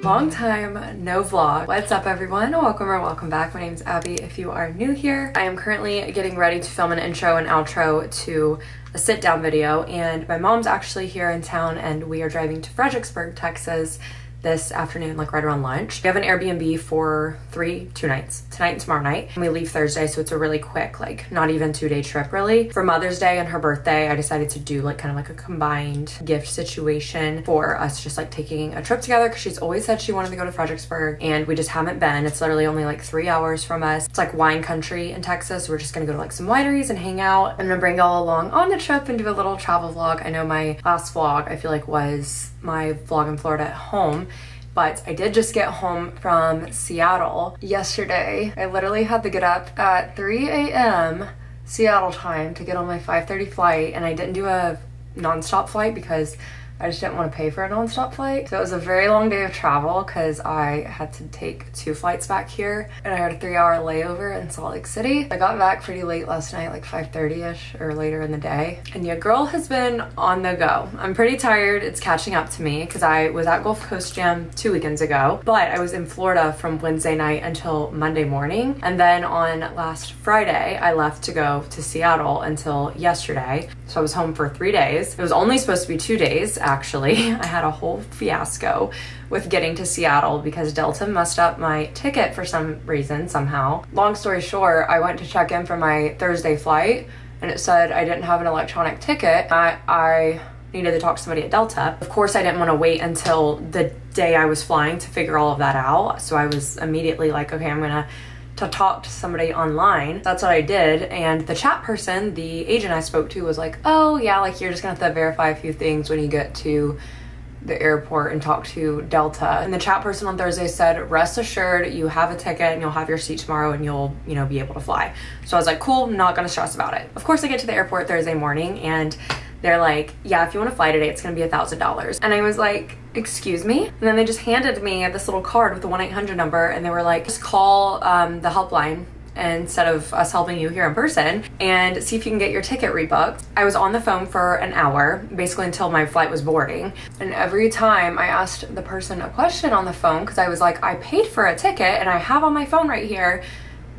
Long time no vlog. What's up everyone? Welcome or welcome back. My name is Abby if you are new here. I am currently getting ready to film an intro and outro to a sit down video, and my mom's actually here in town and we are driving to Fredericksburg, Texas this afternoon, like right around lunch. We have an Airbnb for two nights, tonight and tomorrow night, and we leave Thursday, so it's a really quick, like not even 2-day trip really. For Mother's Day and her birthday, I decided to do like kind of like a combined gift situation for us, just like taking a trip together, because she's always said she wanted to go to Fredericksburg and we just haven't been. It's literally only like 3 hours from us. It's like wine country in Texas. We're just gonna go to like some wineries and hang out. I'm gonna bring y'all along on the trip and do a little travel vlog. I know my last vlog I feel like was my vlog in Florida at home, but I did just get home from Seattle yesterday. I literally had to get up at 3 a.m. Seattle time to get on my 5:30 flight, and I didn't do a nonstop flight because I just didn't want to pay for a nonstop flight. So it was a very long day of travel because I had to take 2 flights back here, and I had a 3-hour layover in Salt Lake City. I got back pretty late last night, like 5:30ish or later in the day. And your girl has been on the go. I'm pretty tired. It's catching up to me because I was at Gulf Coast Jam 2 weekends ago, but I was in Florida from Wednesday night until Monday morning. And then on last Friday, I left to go to Seattle until yesterday. So I was home for 3 days. It was only supposed to be 2 days. Actually, I had a whole fiasco with getting to Seattle because Delta messed up my ticket for some reason, somehow. Long story short, I went to check in for my Thursday flight and it said I didn't have an electronic ticket. I needed to talk to somebody at Delta. Of course, I didn't want to wait until the day I was flying to figure all of that out. So I was immediately like, okay, I'm gonna talk to somebody online. That's what I did, and the chat person, the agent I spoke to, was like, oh yeah, like you're just gonna have to verify a few things when you get to the airport and talk to Delta. And the chat person on Thursday said, rest assured you have a ticket and you'll have your seat tomorrow and you'll, you know, be able to fly. So I was like, cool, I'm not gonna stress about it. Of course, I get to the airport Thursday morning and they're like, yeah, if you want to fly today, it's gonna be $1,000. And I was like, excuse me? And then they just handed me this little card with the 1-800 number, and they were like, just call the helpline instead of us helping you here in person and see if you can get your ticket rebooked. I was on the phone for an hour, basically until my flight was boarding. And every time I asked the person a question on the phone, because I was like, I paid for a ticket and I have on my phone right here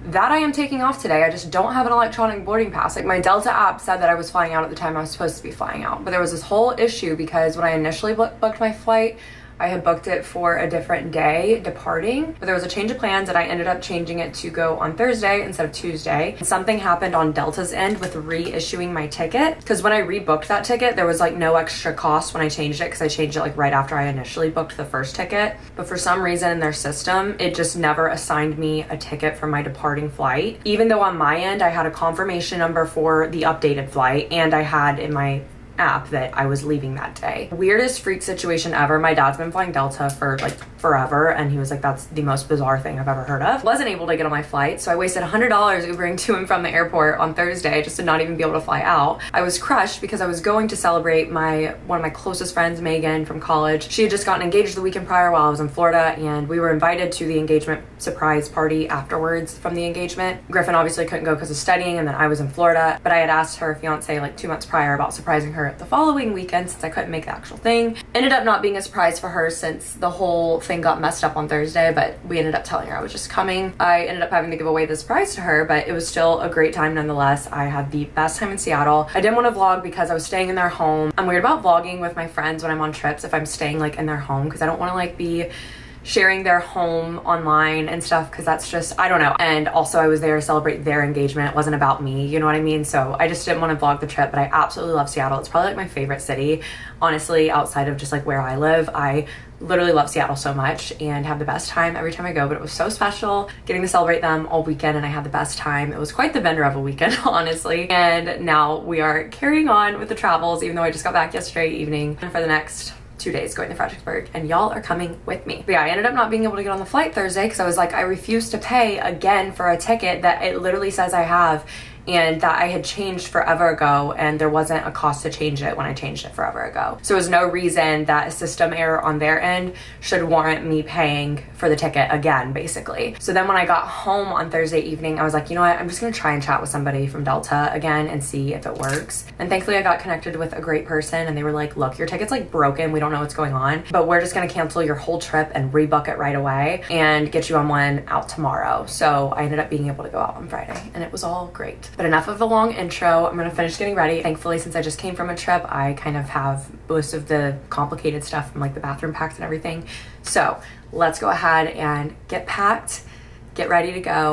that I am taking off today. I just don't have an electronic boarding pass. Like my Delta app said that I was flying out at the time I was supposed to be flying out. But there was this whole issue because when I initially booked my flight, I had booked it for a different day departing, but there was a change of plans and I ended up changing it to go on Thursday instead of Tuesday. Something happened on Delta's end with reissuing my ticket, because when I rebooked that ticket, there was like no extra cost when I changed it, because I changed it like right after I initially booked the first ticket. But for some reason in their system, it just never assigned me a ticket for my departing flight, even though on my end, I had a confirmation number for the updated flight and I had in my app that I was leaving that day. Weirdest freak situation ever. My dad's been flying Delta for like forever, and he was like, that's the most bizarre thing I've ever heard of. Wasn't able to get on my flight, so I wasted $100 Ubering to and from the airport on Thursday just to not even be able to fly out. I was crushed because I was going to celebrate one of my closest friends, Megan, from college. She had just gotten engaged the weekend prior while I was in Florida, and we were invited to the engagement surprise party afterwards from the engagement. Griffin obviously couldn't go because of studying, and then I was in Florida, but I had asked her fiance like 2 months prior about surprising her the following weekend since I couldn't make the actual thing. Ended up not being a surprise for her since the whole thing got messed up on Thursday, but we ended up telling her I was just coming. I ended up having to give away the surprise to her, but it was still a great time nonetheless. I had the best time in Seattle. I didn't want to vlog because I was staying in their home. I'm weird about vlogging with my friends when I'm on trips if I'm staying like in their home, because I don't want to like be sharing their home online and stuff, because that's just, I don't know. And also I was there to celebrate their engagement. It wasn't about me, you know what I mean? So I just didn't want to vlog the trip, but I absolutely love Seattle. It's probably like my favorite city, honestly, outside of just like where I live. I literally love Seattle so much and have the best time every time I go, but it was so special getting to celebrate them all weekend, and I had the best time. It was quite the bender of a weekend, honestly. And now we are carrying on with the travels, even though I just got back yesterday evening, for the next 2 days going to Fredericksburg, and y'all are coming with me. But yeah, I ended up not being able to get on the flight Thursday because I was like, I refuse to pay again for a ticket that it literally says I have and that I had changed forever ago, and there wasn't a cost to change it when I changed it forever ago. So there was no reason that a system error on their end should warrant me paying for the ticket again, basically. So then when I got home on Thursday evening, I was like, you know what, I'm just gonna try and chat with somebody from Delta again and see if it works. And thankfully I got connected with a great person, and they were like, look, your ticket's like broken, we don't know what's going on, but we're just gonna cancel your whole trip and rebook it right away and get you on one out tomorrow. So I ended up being able to go out on Friday, and it was all great. But enough of a long intro. I'm gonna finish getting ready. Thankfully, since I just came from a trip, I kind of have most of the complicated stuff from like the bathroom packs and everything. So let's go ahead and get packed, get ready to go.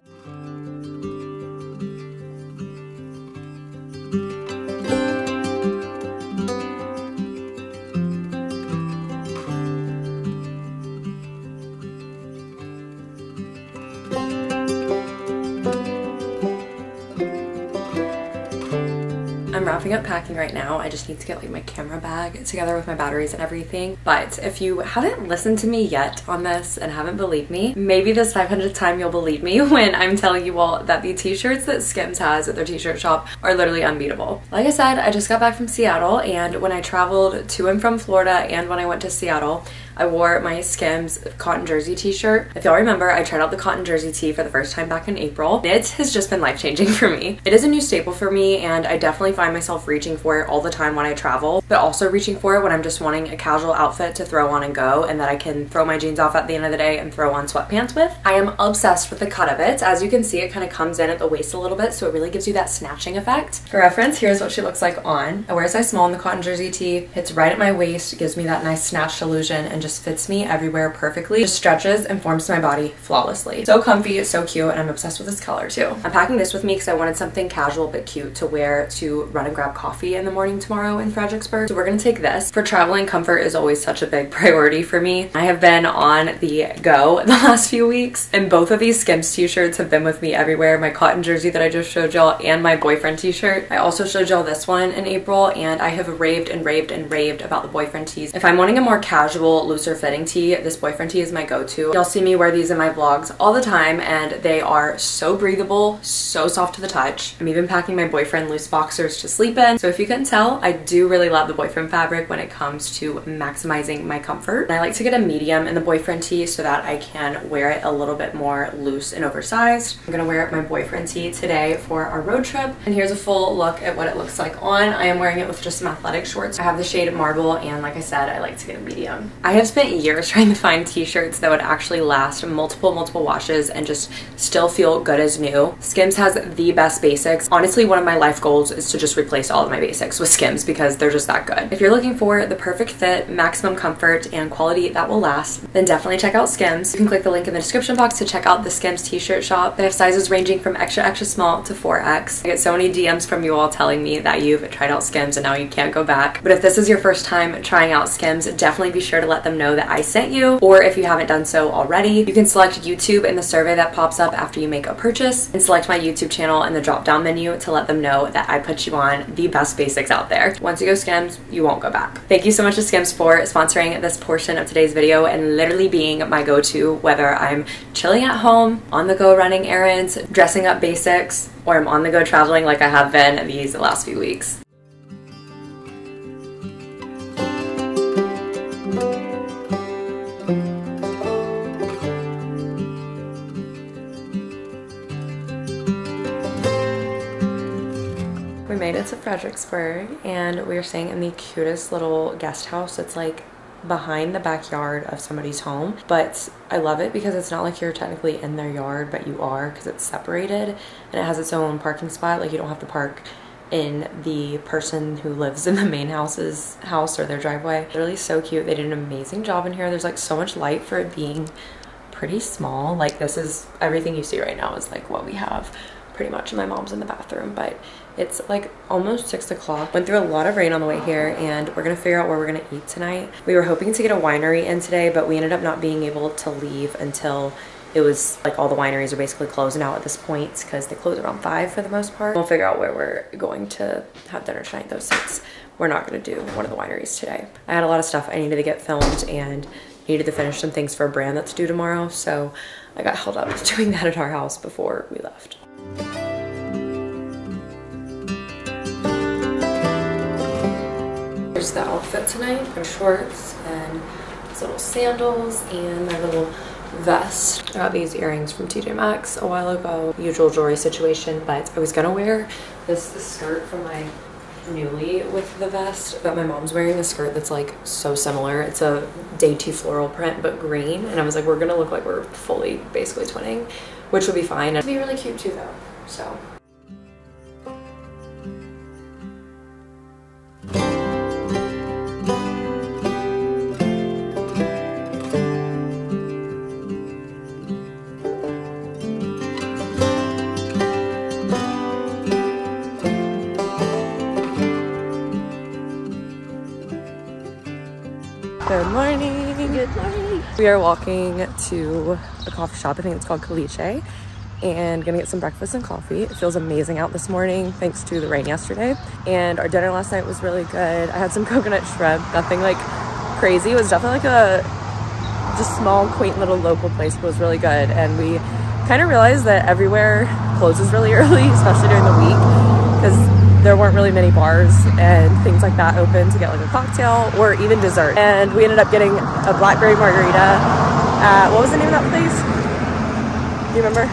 I'm wrapping up packing right now. I just need to get like my camera bag together with my batteries and everything. But if you haven't listened to me yet on this and haven't believed me, maybe this 500th time you'll believe me when I'm telling you all that the t-shirts that Skims has at their t-shirt shop are literally unbeatable. Like I said, I just got back from Seattle, and when I traveled to and from Florida and when I went to Seattle, I wore my Skims cotton jersey t-shirt. If y'all remember, I tried out the cotton jersey tee for the first time back in April. It has just been life-changing for me. It is a new staple for me, and I definitely find myself reaching for it all the time when I travel, but also reaching for it when I'm just wanting a casual outfit to throw on and go, and that I can throw my jeans off at the end of the day and throw on sweatpants with. I am obsessed with the cut of it. As you can see, it kind of comes in at the waist a little bit, so it really gives you that snatching effect. For reference, here's what she looks like on. I wear a size small in the cotton jersey tee. It's right at my waist, gives me that nice snatched illusion, and just fits me everywhere perfectly. Just stretches and forms to my body flawlessly. So comfy, it's so cute, and I'm obsessed with this color too. I'm packing this with me because I wanted something casual but cute to wear to run and grab coffee in the morning tomorrow in Fredericksburg. So we're gonna take this. For traveling, comfort is always such a big priority for me. I have been on the go the last few weeks, and both of these Skims t-shirts have been with me everywhere. My cotton jersey that I just showed y'all and my boyfriend t-shirt. I also showed y'all this one in April, and I have raved and raved and raved about the boyfriend tees. If I'm wanting a more casual, looser fitting tee, this boyfriend tee is my go-to. Y'all see me wear these in my vlogs all the time, and they are so breathable, so soft to the touch. I'm even packing my boyfriend loose boxers to sleep in. So if you couldn't tell, I do really love the boyfriend fabric when it comes to maximizing my comfort. And I like to get a medium in the boyfriend tee so that I can wear it a little bit more loose and oversized. I'm gonna wear my boyfriend tee today for our road trip. And here's a full look at what it looks like on. I am wearing it with just some athletic shorts. I have the shade Marble, and like I said, I like to get a medium. I have spent years trying to find t-shirts that would actually last multiple washes and just still feel good as new. Skims has the best basics. Honestly, one of my life goals is to just replace all of my basics with Skims because they're just that good. If you're looking for the perfect fit, maximum comfort, and quality that will last, then definitely check out Skims. You can click the link in the description box to check out the Skims t-shirt shop. They have sizes ranging from extra small to 4X. I get so many DMs from you all telling me that you've tried out Skims and now you can't go back. But if this is your first time trying out Skims, definitely be sure to let them know that I sent you, or if you haven't done so already, you can select YouTube in the survey that pops up after you make a purchase, and select my YouTube channel in the drop down menu to let them know that I put you on the best basics out there. Once you go Skims, you won't go back. Thank you so much to Skims for sponsoring this portion of today's video and literally being my go-to, whether I'm chilling at home, on the go running errands, dressing up basics, or I'm on the go traveling like I have been these last few weeks. We made it to Fredericksburg, and we are staying in the cutest little guest house. It's like behind the backyard of somebody's home, but I love it because it's not like you're technically in their yard, but you are, because it's separated and it has its own parking spot. Like, you don't have to park in the person who lives in the main house's house or their driveway. Really so cute. They did an amazing job in here. There's like so much light for it being pretty small. Like, this is everything you see right now is like what we have pretty much, and my mom's in the bathroom. But it's like almost 6 o'clock. Went through a lot of rain on the way here, and we're gonna figure out where we're gonna eat tonight. We were hoping to get a winery in today, but we ended up not being able to leave until it was like all the wineries are basically closing out at this point because they close around 5 for the most part. We'll figure out where we're going to have dinner tonight though, since we're not gonna do one of the wineries today. I had a lot of stuff I needed to get filmed and needed to finish some things for a brand that's due tomorrow, so I got held up doing that at our house before we left. the outfit tonight. My shorts and these little sandals and my little vest. I got these earrings from TJ Maxx a while ago. Usual jewelry situation, but I was gonna wear this skirt from my Newly with the vest, but my mom's wearing a skirt that's like so similar. It's a dainty floral print but green, and I was like, we're gonna look like we're fully basically twinning, which would be fine. It'd be really cute too though, so. Good morning. Good morning. We are walking to a coffee shop. I think it's called Caliche, and gonna get some breakfast and coffee. It feels amazing out this morning thanks to the rain yesterday. And our dinner last night was really good. I had some coconut shrimp, nothing like crazy. It was definitely like a just small, quaint little local place, but it was really good. And we kind of realized that everywhere closes really early, especially during the week, because there weren't really many bars and things like that open to get like a cocktail or even dessert. And we ended up getting a blackberry margarita at, what was the name of that place? Do you remember?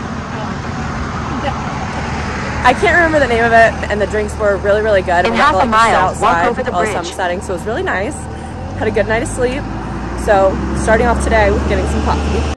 I can't remember the name of it, and the drinks were really, really good. In half a mile, walk over the while the sun was setting, so it was really nice. Had a good night of sleep. So starting off today with getting some coffee.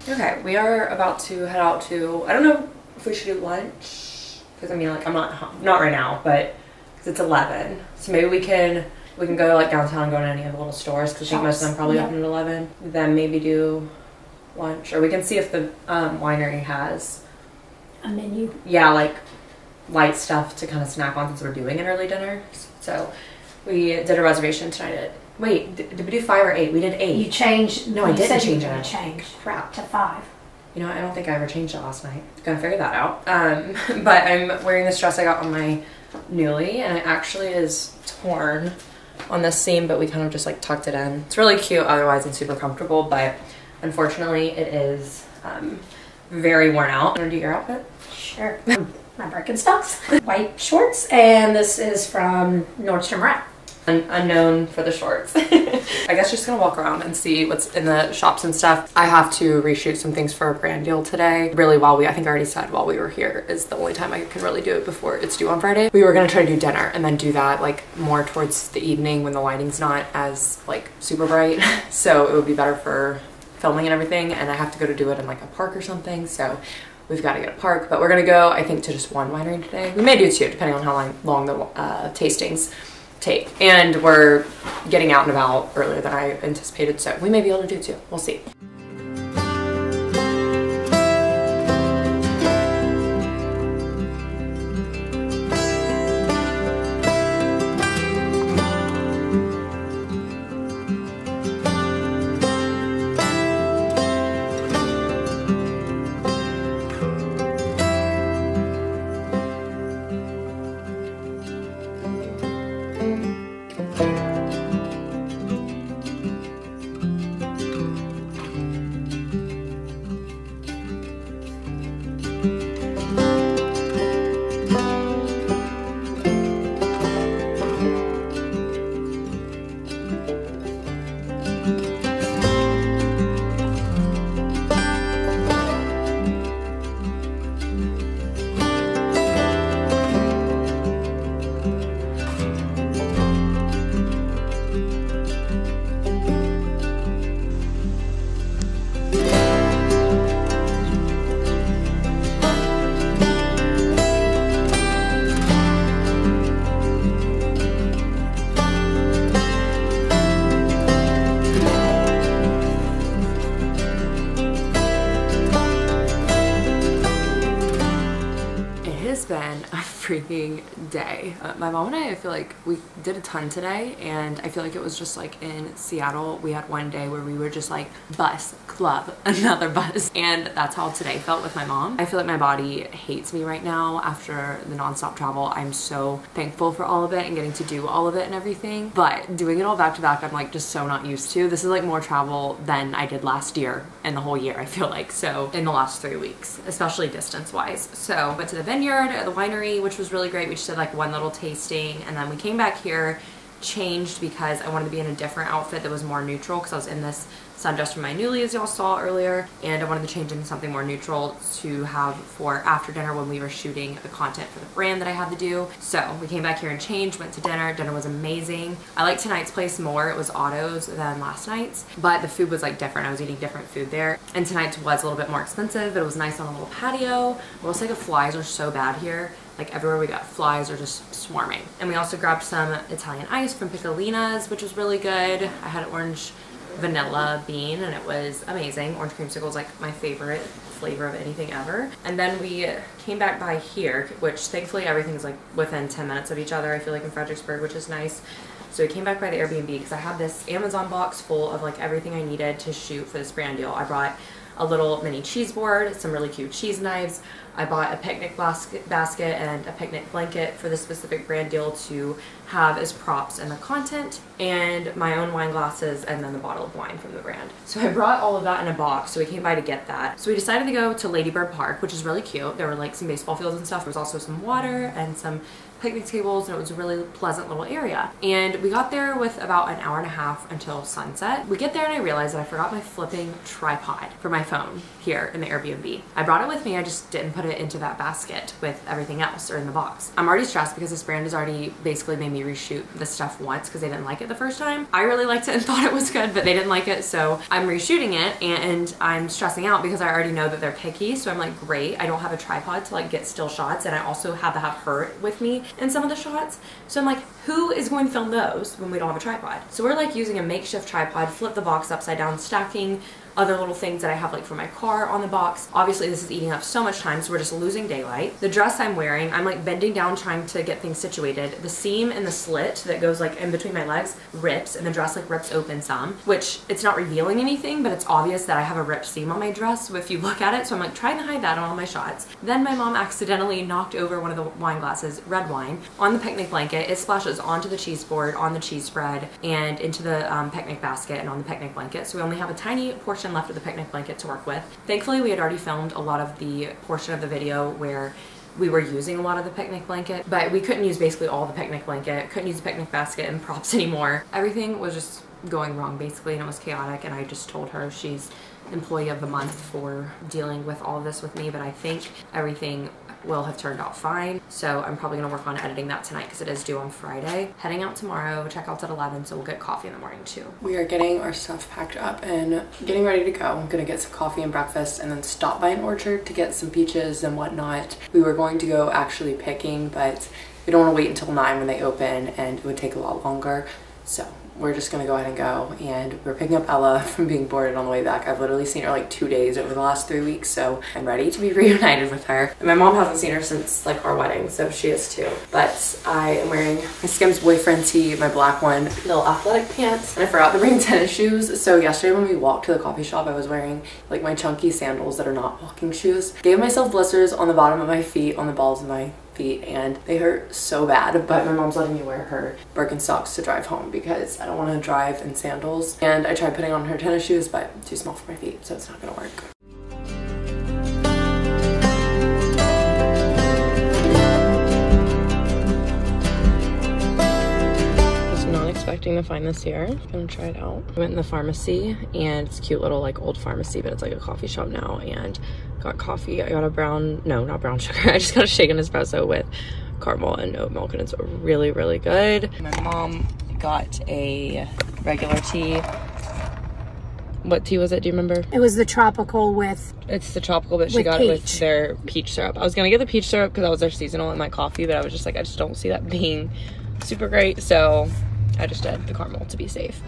Okay, we are about to head out to, I don't know if we should do lunch, because I mean, like, I'm not right now, but because it's 11, so maybe we can go like downtown and go to any of the little stores, because I think most of them probably open at 11. Then maybe do lunch, or we can see if the winery has a menu. Yeah, like light stuff to kind of snack on since we're doing an early dinner. So we did a reservation tonight at, wait, did we do 5 or 8? We did 8. You changed. No, I didn't change it. Changed. Crap. To 5. You know, I don't think I ever changed it last night. Gonna figure that out. But I'm wearing this dress I got on my Newly, and it actually is torn on this seam, but we kind of just like tucked it in. It's really cute otherwise and super comfortable, but unfortunately it is very worn out. Wanna do your outfit? Sure. My Birkenstocks, white shorts, and this is from Nordstrom Rack. Unknown for the shorts. I guess just gonna walk around and see what's in the shops and stuff. I have to reshoot some things for a brand deal today. Really, I think I already said while we were here is the only time I can really do it before it's due on Friday. We were gonna try to do dinner and then do that like more towards the evening when the lighting's not as like super bright. So it would be better for filming and everything, and I have to go to do it in like a park or something. So we've got to get a park, but we're gonna go, I think, to just one winery today. We may do 2, depending on how long the tastings take. And we're getting out and about earlier than I anticipated, so we may be able to do 2. We'll see. freaking day. My mom and I feel like we did a ton today, and I feel like it was just like in Seattle, we had one day where we were just like bus, club, another bus, and that's how today felt with my mom. I feel like my body hates me right now after the nonstop travel. I'm so thankful for all of it and getting to do all of it and everything, but doing it all back to back, I'm like just so not used to. This is like more travel than I did last year and the whole year, I feel like, so in the last 3 weeks, especially distance wise. So went to the vineyard, the winery, which was really great. We just did like one little tasting, and then we came back here, changed because I wanted to be in a different outfit that was more neutral, because I was in this sundress from my newly, as y'all saw earlier, and I wanted to change into something more neutral to have for after dinner when we were shooting the content for the brand that I had to do. So we came back here and changed, went to dinner. Dinner was amazing. I like tonight's place more. It was Otto's than last night's, but the food was like different. I was eating different food there, and tonight's was a little bit more expensive, but it was nice on a little patio. I will say the flies are so bad here. Like everywhere we got, flies are just swarming. And we also grabbed some Italian ice from Piccolina's, which was really good. I had orange vanilla bean, and it was amazing. Orange creamsicle is like my favorite flavor of anything ever. And then we came back by here, which thankfully everything's like within 10 minutes of each other, I feel like, in Fredericksburg, which is nice. So we came back by the Airbnb because I had this Amazon box full of like everything I needed to shoot for this brand deal. I brought a little mini cheese board, some really cute cheese knives. I bought a picnic basket and a picnic blanket for this specific brand deal to have as props in the content, and my own wine glasses, and then the bottle of wine from the brand. So I brought all of that in a box, so we came by to get that. So we decided to go to Lady Bird Park, which is really cute. There were like some baseball fields and stuff. There was also some water and some picnic tables, and it was a really pleasant little area. And we got there with about an hour and a half until sunset. We get there and I realized that I forgot my flipping tripod for my phone here in the Airbnb. I brought it with me, I just didn't put it into that basket with everything else or in the box. I'm already stressed because this brand has already basically made me reshoot this stuff once because they didn't like it the first time. I really liked it and thought it was good, but they didn't like it, so I'm reshooting it, and I'm stressing out because I already know that they're picky. So I'm like, great, I don't have a tripod to like get still shots, and I also have to have her with me in some of the shots. So I'm like, who is going to film those when we don't have a tripod? So we're like using a makeshift tripod, flip the box upside down, stacking other little things that I have like for my car on the box. Obviously this is eating up so much time, so we're just losing daylight. The dress I'm wearing, I'm like bending down trying to get things situated. The seam in the slit that goes like in between my legs rips, and the dress like rips open some, which it's not revealing anything, but it's obvious that I have a ripped seam on my dress if you look at it. So I'm like trying to hide that on all my shots. Then my mom accidentally knocked over one of the wine glasses, red wine, on the picnic blanket. It splashes onto the cheese board, on the cheese spread, and into the picnic basket and on the picnic blanket. So we only have a tiny portion left of the picnic blanket to work with. Thankfully, we had already filmed a lot of the portion of the video where we were using a lot of the picnic blanket, but we couldn't use basically all the picnic blanket, couldn't use the picnic basket and props anymore. Everything was just going wrong basically, and it was chaotic, and I just told her she's employee of the month for dealing with all of this with me, but I think everything will have turned out fine. So I'm probably gonna work on editing that tonight because it is due on Friday. Heading out tomorrow, checkout's at 11, so we'll get coffee in the morning too. We are getting our stuff packed up and getting ready to go. I'm gonna get some coffee and breakfast and then stop by an orchard to get some peaches and whatnot. We were going to go actually picking, but we don't want to wait until 9 when they open, and it would take a lot longer. So we're just gonna go ahead and go, and we're picking up Ella from being boarded on the way back. I've literally seen her like 2 days over the last 3 weeks, so I'm ready to be reunited with her. And my mom hasn't seen her since like our wedding, so she is too. But I am wearing my Skims boyfriend tee, my black one, little athletic pants, and I forgot to bring tennis shoes. So yesterday when we walked to the coffee shop, I was wearing like my chunky sandals that are not walking shoes. Gave myself blisters on the bottom of my feet, on the balls of my feet, and they hurt so bad, but my mom's letting me wear her Birkenstocks to drive home because I don't want to drive in sandals. And I tried putting on her tennis shoes, but too small for my feet, so it's not gonna work. Expecting to find this here. I'm gonna try it out. I went in the pharmacy, and it's a cute little like old pharmacy, but it's like a coffee shop now, and got coffee. I got a not brown sugar. I just got a shaken espresso with caramel and oat milk, and it's really, really good. My mom got a regular tea. What tea was it? Do you remember? It was the tropical with... It's the tropical, but she got it with their peach syrup. I was gonna get the peach syrup because that was their seasonal in my coffee, but I was just like, I just don't see that being super great, so I just did the caramel to be safe.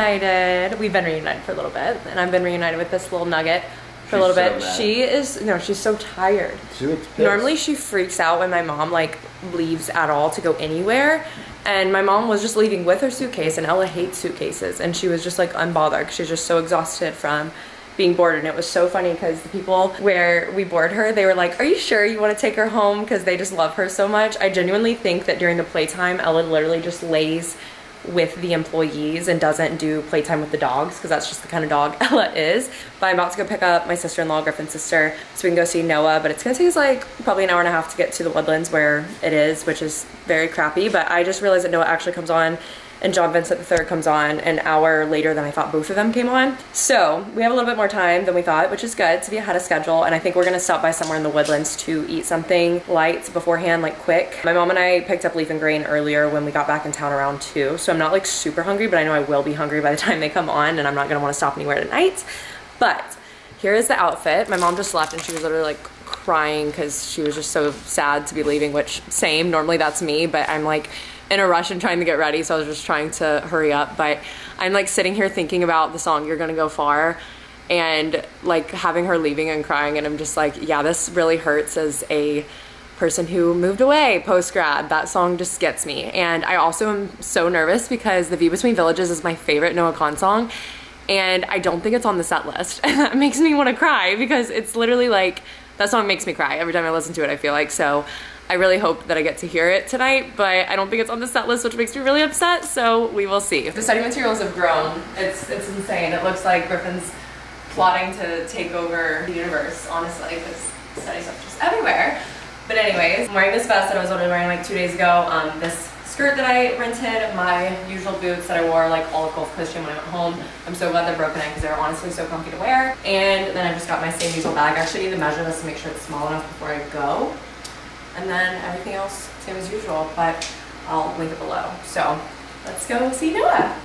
reunited. We've been reunited for a little bit, and I've been reunited with this little nugget for a little bit. Mad. She is, no, she's so tired. She looks pissed. Normally she freaks out when my mom like leaves at all to go anywhere. And my mom was just leaving with her suitcase, and Ella hates suitcases, and she was just like unbothered. She's just so exhausted from being boarded. And it was so funny because the people where we board her, they were like, are you sure you want to take her home? Because they just love her so much. I genuinely think that during the playtime, Ella literally just lays with the employees and doesn't do playtime with the dogs, because that's just the kind of dog Ella is. But I'm about to go pick up my sister-in-law, Griffin's sister, so we can go see Noah, but it's gonna take us like probably an hour and a half to get to the Woodlands where it is, which is very crappy. But I just realized that Noah actually comes on and John Vincent III comes on an hour later than I thought both of them came on. So we have a little bit more time than we thought, which is good to be ahead of schedule. And I think we're gonna stop by somewhere in the Woodlands to eat something light beforehand, like quick. My mom and I picked up Leaf and Grain earlier when we got back in town around 2. So I'm not like super hungry, but I know I will be hungry by the time they come on, and I'm not gonna wanna stop anywhere tonight. But here is the outfit. My mom just left and she was literally like crying because she was just so sad to be leaving, which same, normally that's me, but I'm like in a rush and trying to get ready, so I was just trying to hurry up. But I'm like sitting here thinking about the song You're Gonna Go Far and like having her leaving and crying, and I'm just like, yeah, this really hurts as a person who moved away post-grad. That song just gets me. And I also am so nervous because The View Between Villages is my favorite Noah Kahan song, and I don't think it's on the set list. And that makes me want to cry because it's literally like, that song makes me cry every time I listen to it, I feel like. So I really hope that I get to hear it tonight, but I don't think it's on the set list, which makes me really upset, so we will see. The study materials have grown. It's insane. It looks like Griffin's plotting to take over the universe, honestly, because study stuff just everywhere. But anyways, I'm wearing this vest that I was literally wearing like 2 days ago, this skirt that I rented, my usual boots that I wore like all of Gulf Coast Gym when I went home. I'm so glad they're broken in because they're honestly so comfy to wear. And then I just got my same usual bag. I actually need to measure this to make sure it's small enough before I go. And then everything else, same as usual, but I'll link it below. So let's go see Noah.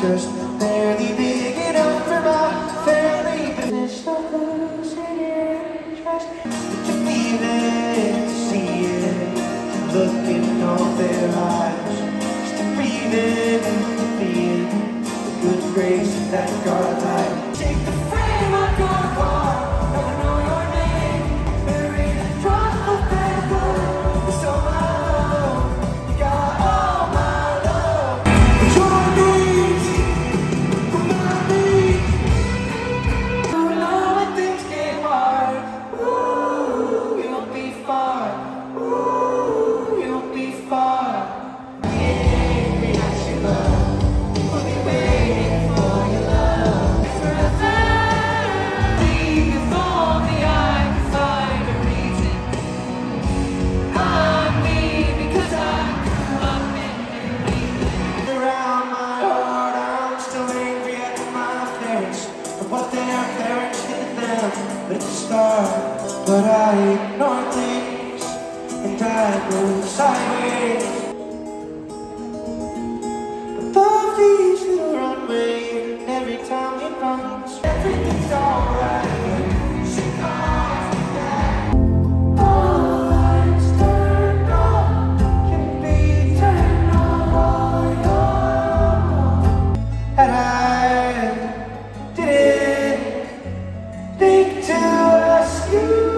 Just barely big enough for my family business. Stop losing interest. But you feel it, see it, look in all their eyes. Just to breathe it and feel the good grace of that God light. Take the frame of your car, never know your name. Buried in a drop of bad blood. It's all my love, you got all my love. But your needs. But I ignore things and I go sideways. But love leads to the runway, and every time it runs, everything's alright. She calls me back. All lights turned on can be turned on. And I didn't think to ask you.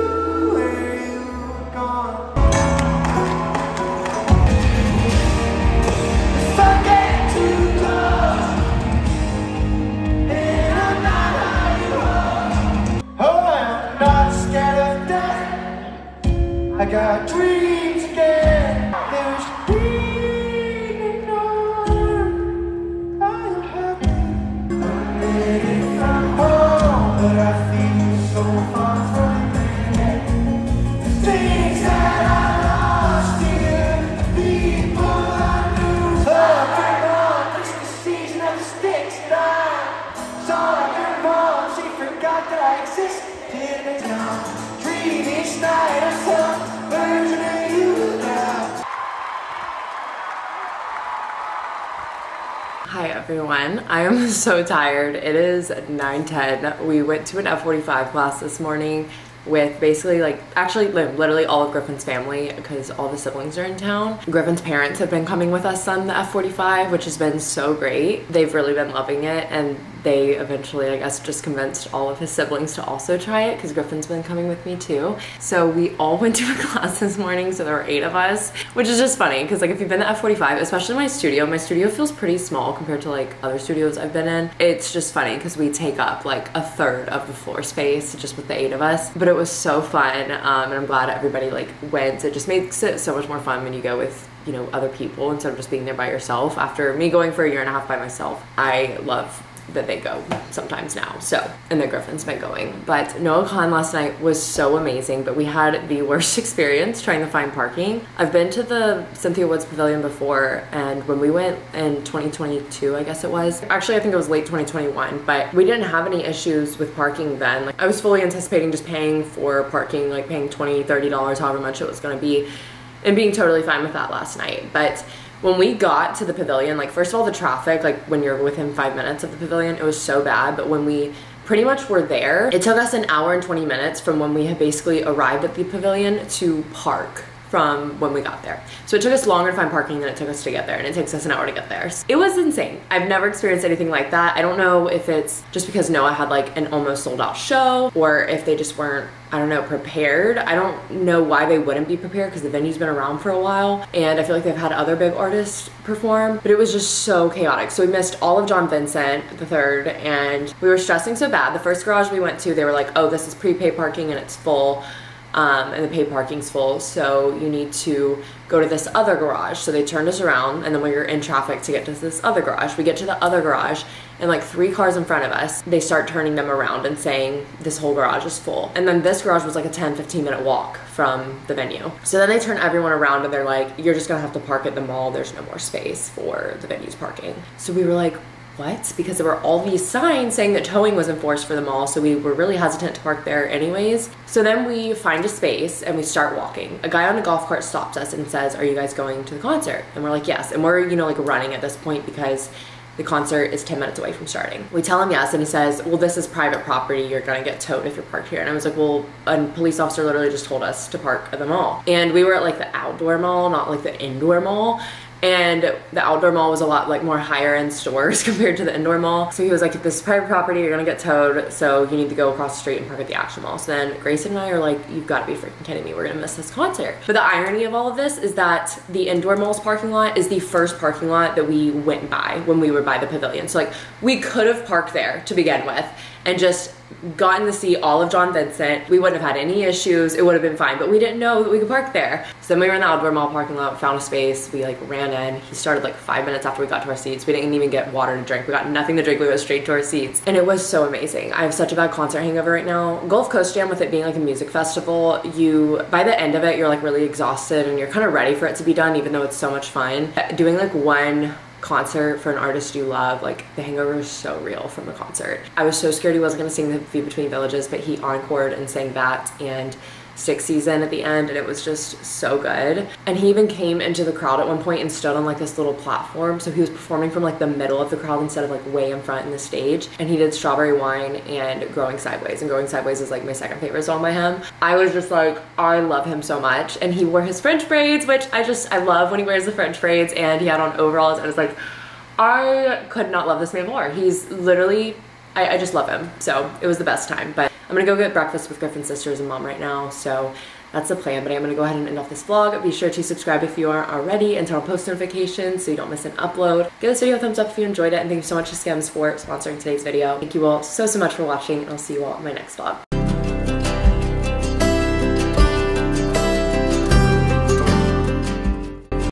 I got dreams again. There's dreaming on. I am happy. I'm ready from home, but I feel so far from there. Things that I lost here, people I knew. Up and on, it's the season of the sticks and I saw her mom. She forgot that I existed and now dream each night of some version of you now. everyone. I am so tired. It is 9:10. We went to an F45 class this morning with basically literally all of Griffin's family because all the siblings are in town. Griffin's parents have been coming with us on the F45, which has been so great. They've really been loving it, and they eventually, I guess, just convinced all of his siblings to also try it because Griffin's been coming with me too. So we all went to a class this morning, so there were 8 of us, which is just funny because like if you've been to F45, especially my studio feels pretty small compared to like other studios I've been in. It's just funny because we take up like a third of the floor space just with the 8 of us, but it was so fun, and I'm glad everybody like went. It just makes it so much more fun when you go with, you know, other people instead of just being there by yourself. After me going for a year and a half by myself, I love that they go sometimes now. So, and that Griffin's been going. But no, Kahan last night was so amazing, but we had the worst experience trying to find parking. I've been to the Cynthia Woods Pavilion before, and when we went in 2022, I guess it was. Actually, I think it was late 2021, but we didn't have any issues with parking then. Like, I was fully anticipating just paying for parking, like paying $20, $30, however much it was gonna be, and being totally fine with that last night. But when we got to the pavilion, like first of all, the traffic, like when you're within 5 minutes of the pavilion, it was so bad. But when we pretty much were there, it took us an hour and 20 minutes from when we had basically arrived at the pavilion to park from when we got there. So it took us longer to find parking than it took us to get there, and it takes us an hour to get there. It was insane. I've never experienced anything like that. I don't know if it's just because Noah had like an almost sold out show, or if they just weren't, I don't know, prepared. I don't know why they wouldn't be prepared because the venue's been around for a while, and I feel like they've had other big artists perform, but it was just so chaotic. So we missed all of John Vincent III, and we were stressing so bad. The first garage we went to, they were like, oh, this is prepaid parking and it's full. And the paid parking's full, so you need to go to this other garage. So they turned us around, and then we were in traffic to get to this other garage. We get to the other garage, and like 3 cars in front of us, they start turning them around and saying this whole garage is full. And then this garage was like a 10-15 minute walk from the venue. So then they turn everyone around and they're like, you're just gonna have to park at the mall. There's no more space for the venue's parking. So we were like, what? Because there were all these signs saying that towing was enforced for the mall, so we were really hesitant to park there anyways. So then we find a space and we start walking. A guy on a golf cart stops us and says, are you guys going to the concert? And we're like, yes. And we're, you know, like running at this point because the concert is 10 minutes away from starting. We tell him yes, and he says, well, this is private property. You're gonna get towed if you're parked here. And I was like, well, a police officer literally just told us to park at the mall. And we were at like the outdoor mall, not like the indoor mall. And the outdoor mall was a lot like more higher end stores compared to the indoor mall. So he was like, if this is private property, you're gonna get towed, so you need to go across the street and park at the actual mall. So then Grayson and I are like, you've gotta be freaking kidding me, we're gonna miss this concert. But the irony of all of this is that the indoor mall's parking lot is the first parking lot that we went by when we were by the pavilion. So like, we could have parked there to begin with and just gotten to see all of John Vincent. We wouldn't have had any issues, it would have been fine, but we didn't know that we could park there. So then we were in the outdoor mall parking lot, found a space, we like ran in. He started like 5 minutes after we got to our seats. We didn't even get water to drink. We got nothing to drink, we went straight to our seats. And it was so amazing. I have such a bad concert hangover right now. Gulf Coast Jam, with it being like a music festival, by the end of it, you're like really exhausted and you're kind of ready for it to be done, even though it's so much fun. Doing like one concert for an artist you love, like the hangover is so real from the concert. I was so scared he wasn't gonna sing the View Between Villages, but he encored and sang that and Sixth Season at the end, and it was just so good. And he even came into the crowd at one point and stood on like this little platform, so he was performing from like the middle of the crowd instead of like way in front in the stage. And he did Strawberry Wine and Growing Sideways, and Growing Sideways is like my second favorite song by him. I was just like, I love him so much. And he wore his French braids, which I love when he wears the French braids, and he had on overalls. I was like, I could not love this man more. He's literally, I just love him. So it was the best time. But I'm gonna go get breakfast with Griffin's sisters and mom right now. So that's the plan, but I'm gonna go ahead and end off this vlog. Be sure to subscribe if you aren't already and turn on post notifications so you don't miss an upload. Give this video a thumbs up if you enjoyed it, and thank you so much to Skims for sponsoring today's video. Thank you all so much for watching, and I'll see you all in my next vlog.